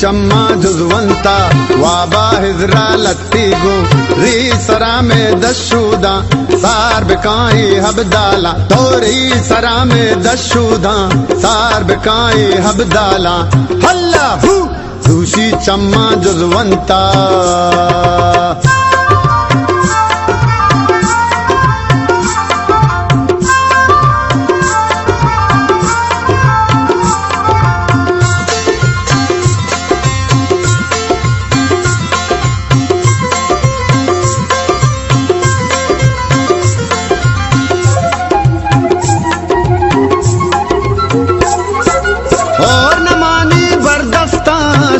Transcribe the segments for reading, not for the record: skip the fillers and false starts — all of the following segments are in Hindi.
चम्मा जुजवंता वाबा हिजरा लट्टीगो री सरा में दशुदा सार बिकाई हबदाला तोरी सरा में दशुदा सार बिकाई हबदाला हल्ला हु दूषी चम्मा जुजवंता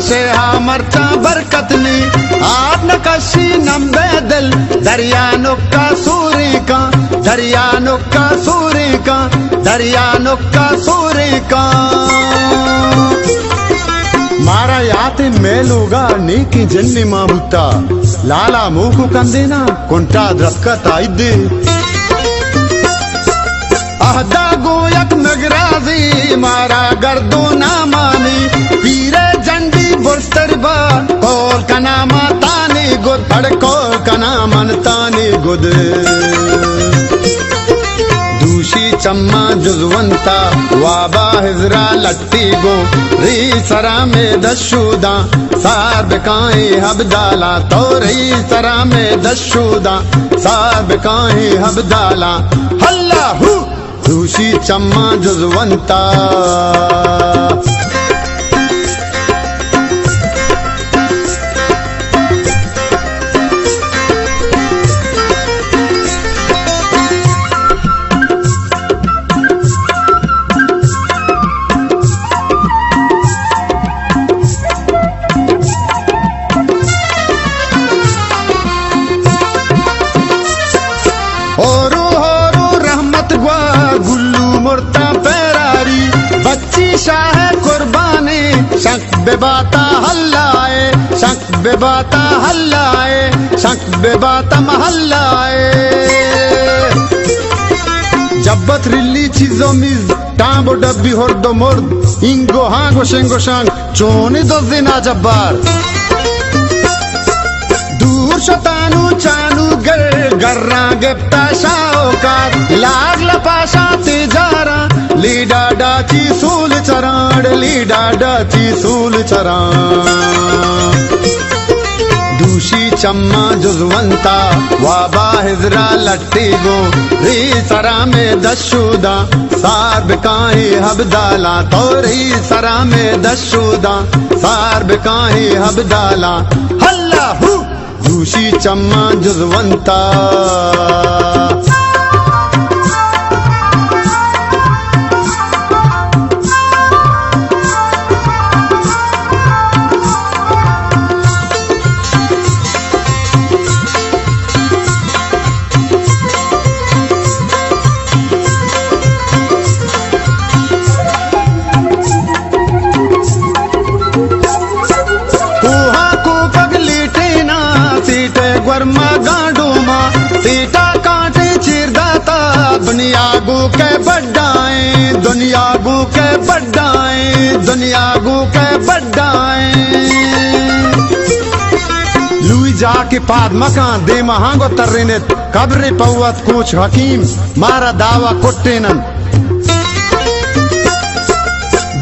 शेहा मरचा बरकत ने आप नकशी नंबे दिल दरिया नुक्का सूरी का दरिया नुक्का सूरी का दरिया नुक्का सूरी का मारा याते मेलूगा नी की जन्नी माबुता लाला मूकु कंदेना कुंटा द्रस्कत आइदे अहदा गोयक नगराजी मारा गर्दो ना मानी पीरे जंडी बुरतरबा कोल कनामा तानी गुद कोल कनामन तानी गुद दूषी चम्मा जुजवंता वाबा हिजरा लट्टी गो री सरा में दशुदा सार बिकाई हबदाला तो री सरा में दशुदा सार बिकाई हबदाला हल्ला हु दूषी चम्मा जुजवंता शाह कुर्बानी शक बेबाता हल्लाए शक बेबाता हल्लाए शक बेबाता महल्लाए जब्बत रिल्ली चीजों मिज टांबो डब्बी होर्दो मुर्द इंगो हांगो शेंगो शांग चोनी दो दिना जब्बार दूर शतानु चानु गर गर्रा गेप्ता शाओकार लाग लपाशा तेजारा लीडा डाची सूल चराड़ लीडा डाची सूल चराड़ दूषी चम्मा जुजवंता वाबा हिजरा लट्टी गो री सरा में दशुदा सार बिकाई हबदाला तो री सरा में दशुदा सार बिकाई हबदाला हल्ला हु दूषी चम्मा जुजवंता वर्मा गांडूमा सीटा कांटे चिरदाता दुनिया गु के बड्डाए दुनिया गु के बड्डाए दुनिया गु के बड्डाए लुई जाके पाद मकान दे महांगो तर्रिने कब्रे पौवत कुछ हकीम मारा दावा कुट्टेनन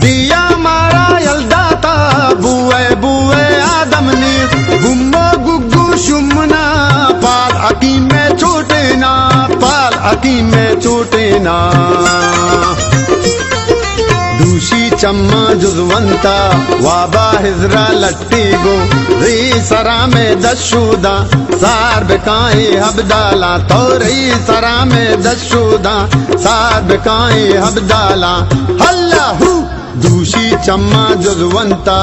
दिया मारा यलदाता बुए बुए आदम नीर गुम्मो गुग्गू शुमना पाल अकीम में छूटे ना पाल अकीम में छूटे ना दूषी चम्मा जुजवंता वाबा हिजरा लट्टी गो री सरा में दशुदा सार बिकाई हबदाला तो री सरा में दशुदा सार बिकाई हबदाला हल्ला हु दूषी चम्मा जुजवंता।